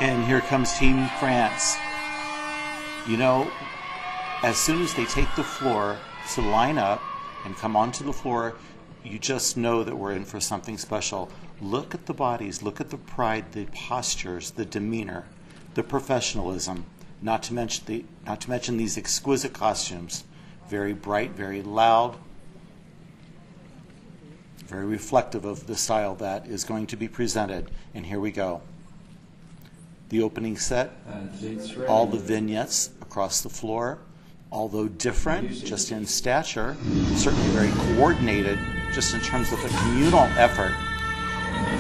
And here comes Team France. You know, as soon as they take the floor to line up and come onto the floor, you just know that we're in for something special. Look at the bodies, look at the pride, the postures, the demeanor, the professionalism, not to mention these exquisite costumes. Very bright, very loud, very reflective of the style that is going to be presented. And here we go. The opening set, all the vignettes across the floor, although different just in stature, certainly very coordinated just in terms of the communal effort.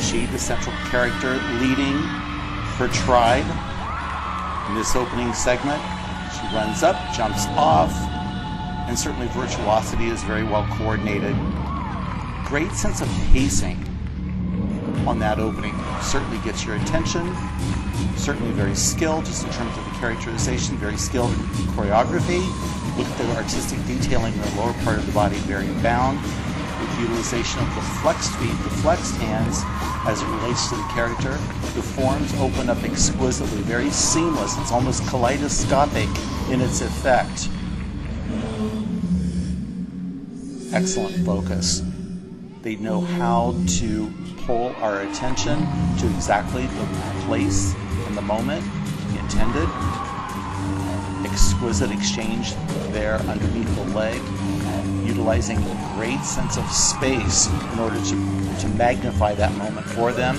She, the central character, leading her tribe in this opening segment. She runs up, jumps off, and certainly virtuosity is very well coordinated. Great sense of pacing on that opening. Certainly gets your attention. Certainly very skilled just in terms of the characterization, very skilled in choreography. Look at the artistic detailing in the lower part of the body, very bound, with utilization of the flexed feet, the flexed hands as it relates to the character. The forms open up exquisitely, very seamless. It's almost kaleidoscopic in its effect. Excellent focus. They know how to pull our attention to exactly the place and the moment intended. Exquisite exchange there underneath the leg, utilizing a great sense of space in order to magnify that moment for them.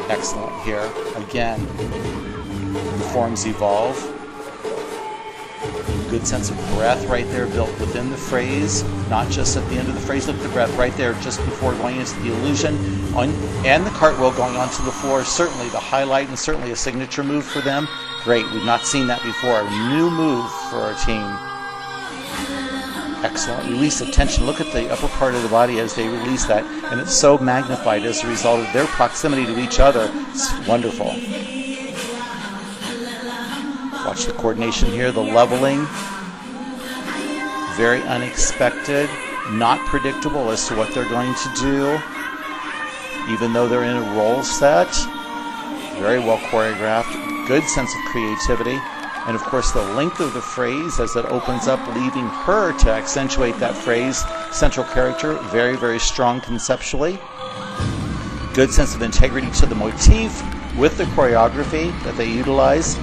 Excellent here. Again, the forms evolve. Good sense of breath right there built within the phrase, not just at the end of the phrase. Look at the breath right there just before going into the illusion and the cartwheel going onto the floor. Certainly the highlight and certainly a signature move for them. Great, we've not seen that before. A new move for our team. Excellent. Release of tension. Look at the upper part of the body as they release that, and it's so magnified as a result of their proximity to each other. It's wonderful. Watch the coordination here, the leveling. Very unexpected, not predictable as to what they're going to do, even though they're in a role set. Very well choreographed, good sense of creativity. And of course the length of the phrase as it opens up, leaving her to accentuate that phrase. Central character, very, very strong conceptually. Good sense of integrity to the motif with the choreography that they utilize.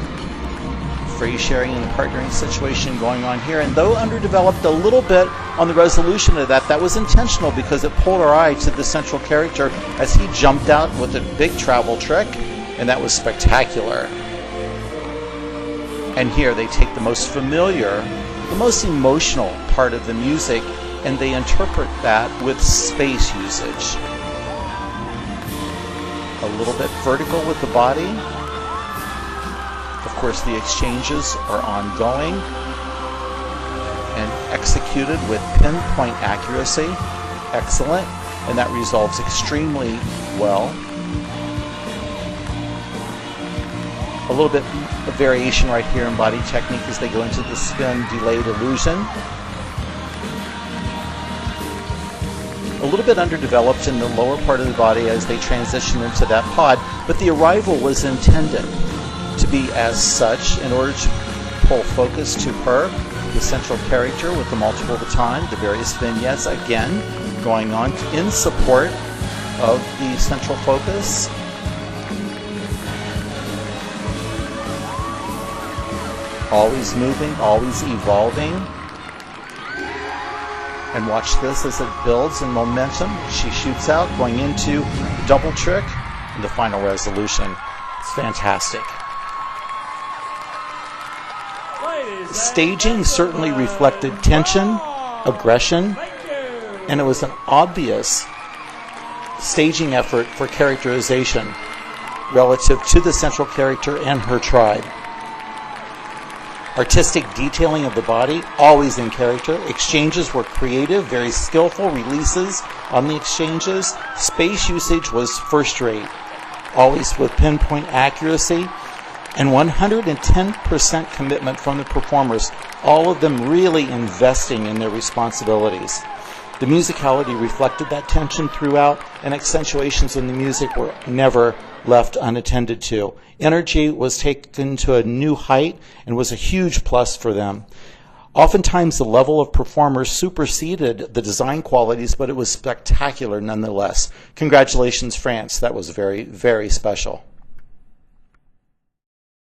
Phrase sharing and the partnering situation going on here. And though underdeveloped a little bit on the resolution of that, that was intentional because it pulled our eye to the central character as he jumped out with a big travel trick, and that was spectacular. And here they take the most familiar, the most emotional part of the music, and they interpret that with space usage. A little bit vertical with the body. Of course, the exchanges are ongoing and executed with pinpoint accuracy. Excellent. And that resolves extremely well. A little bit of variation right here in body technique as they go into the spin delayed illusion. A little bit underdeveloped in the lower part of the body as they transition into that pod, but the arrival was intended to be as such in order to pull focus to her, the central character with the multiple baton, the various vignettes again going on in support of the central focus. Always moving, always evolving. And watch this as it builds in momentum. She shoots out, going into the double trick and the final resolution. It's fantastic. Staging certainly reflected tension, aggression, and it was an obvious staging effort for characterization relative to the central character and her tribe. Artistic detailing of the body, always in character. Exchanges were creative, very skillful releases on the exchanges. Space usage was first rate, always with pinpoint accuracy. And 110% commitment from the performers, all of them really investing in their responsibilities. The musicality reflected that tension throughout, and accentuations in the music were never left unattended to. Energy was taken to a new height and was a huge plus for them. Oftentimes the level of performers superseded the design qualities, but it was spectacular nonetheless. Congratulations, France. That was very, very special.